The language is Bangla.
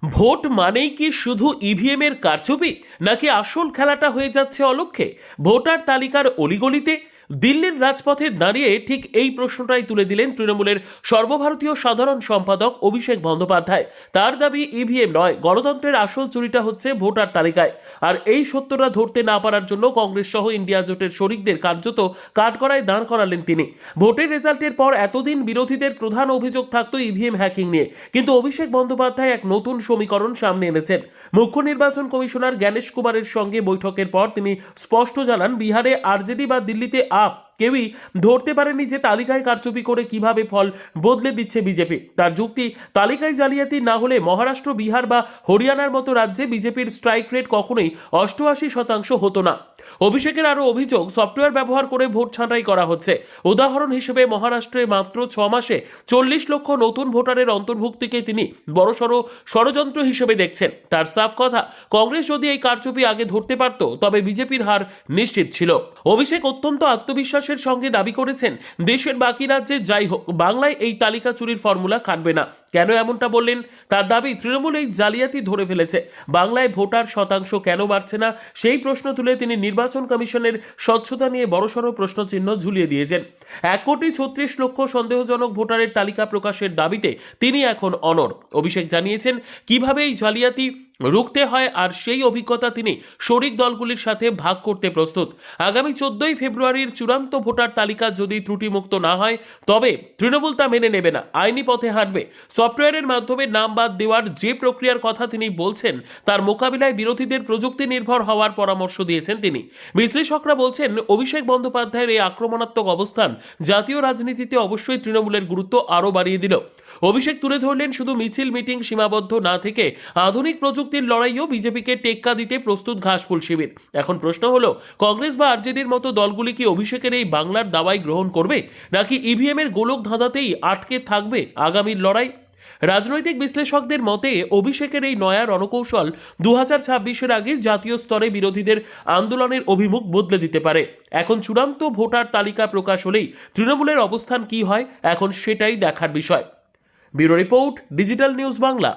ভোট মানেই কি শুধু ইভিএম এর কারচুপি, নাকি আসল খেলাটা হয়ে যাচ্ছে অলক্ষ্যে ভোটার তালিকার অলিগলিতে? দিল্লির রাজপথে দাঁড়িয়ে ঠিক এই প্রশ্নটাই তুলে দিলেন তৃণমূলের সর্বভারতীয় সাধারণ সম্পাদক অভিষেক বন্দ্যোপাধ্যায়। তার দাবি, ইভিএম নয়, গণতন্ত্রের আসল চুরিটা হচ্ছে ভোটার তালিকায়। আর এই সত্যটা ধরতে না পারার জন্য কংগ্রেস সহ ইন্ডিয়া জোটের শরিকদের কার্যত কাঠগড়ায় দাঁড় করালেন তিনি। ভোটের রেজাল্টের পর এতদিন বিরোধীদের প্রধান অভিযোগ থাকতো ইভিএম হ্যাকিং নিয়ে, কিন্তু অভিষেক বন্দ্যোপাধ্যায় এক নতুন সমীকরণ সামনে এনেছেন। মুখ্য নির্বাচন কমিশনার জ্ঞানেশ কুমারের সঙ্গে বৈঠকের পর তিনি স্পষ্ট জানান, বিহারে আরজেডি বা দিল্লিতে আপ কেউই ধরতে পারেনি যে তালিকায় কারচুপি করে কিভাবে ফল বদলে দিচ্ছে বিজেপি। তার যুক্তি, তালিকায় জালিয়াতি না হলে মহারাষ্ট্র, বিহার বা হরিয়ানার মতো রাজ্যে বিজেপির স্ট্রাইক রেট কখনোই 88% হতো না। অভিষেকের আরও অভিযোগ, সফটওয়্যার ব্যবহার করে ভোট ছাঁটাই করা হচ্ছে। উদাহরণ হিসেবে মহারাষ্ট্রে মাত্র 6 মাসে 40 লক্ষ নতুন ভোটারের অন্তর্ভুক্তিকে তিনি বড়সড় ষড়যন্ত্র হিসেবে দেখছেন। তার সাফ কথা, কংগ্রেস যদি এই কারচুপি আগে ধরতে পারত তবে বিজেপির হার নিশ্চিত ছিল। অভিষেক অত্যন্ত আত্মবিশ্বাসের সঙ্গে দাবি করেছেন, দেশের বাকি রাজ্যে যাই হোক, বাংলায় এই তালিকা চুরির ফর্মুলা খাটবে না। কেন এমনটা বললেন? তার দাবি, তৃণমূল এই জালিয়াতি ধরে ফেলেছে। বাংলায় ভোটার শতাংশ কেন বাড়ছে না সেই প্রশ্ন তুলে তিনি নির্বাচন কমিশনের স্বচ্ছতা নিয়ে বড়সড় প্রশ্নচিহ্ন ঝুলিয়ে দিয়েছেন। 1,36,00,000 সন্দেহজনক ভোটারের তালিকা প্রকাশের দাবিতে তিনি এখন অনড়। অভিষেক জানিয়েছেন কিভাবে এই জালিয়াতি রুখতে হয়, আর সেই অভিজ্ঞতা তিনি শরিক দলগুলির সাথে ভাগ করতে প্রস্তুত। আগামী 14ই ফেব্রুয়ারির চূড়ান্ত ভোটার তালিকা যদি ত্রুটিমুক্ত না হয় তবে তৃণমূল তা মেনে নেবে না, আইনি পথে হাঁটবে। সফটওয়্যারের মাধ্যমে নাম বাদ দেওয়ার যে প্রক্রিয়ার কথা তিনি বলছেন, তার মোকাবিলায় বিরোধীদের প্রযুক্তি নির্ভর হওয়ার পরামর্শ দিয়েছেন তিনি। বিশ্লেষকরা বলছেন, অভিষেক বন্দ্যোপাধ্যায়ের এই আক্রমণাত্মক অবস্থান জাতীয় রাজনীতিতে অবশ্যই তৃণমূলের গুরুত্ব আরও বাড়িয়ে দিল। অভিষেক তুলে ধরলেন, শুধু মিছিল মিটিং সীমাবদ্ধ না থেকে আধুনিক প্রযুক্তির লড়াইও বিজেপিকে টেক্কা দিতে প্রস্তুত ঘাসফুল শিবির। এখন প্রশ্ন হলো, কংগ্রেস বা আরজেডির মতো দলগুলি কি অভিষেকের এই বাংলার দাওয়াই গ্রহণ করবে, নাকি ইভিএম এর গোলক ধাঁধাতেই আটকে থাকবে আগামীর লড়াই? রাজনৈতিক বিশ্লেষকদের মতে অভিষেকের এই নয়া রণকৌশল 2026-এর আগে জাতীয় স্তরে বিরোধীদের আন্দোলনের অভিমুখ বদলে দিতে পারে। এখন চূড়ান্ত ভোটার তালিকা প্রকাশ হলেই তৃণমূলের অবস্থান কি হয়, এখন সেটাই দেখার বিষয়। Bureau report, digital news Bangla.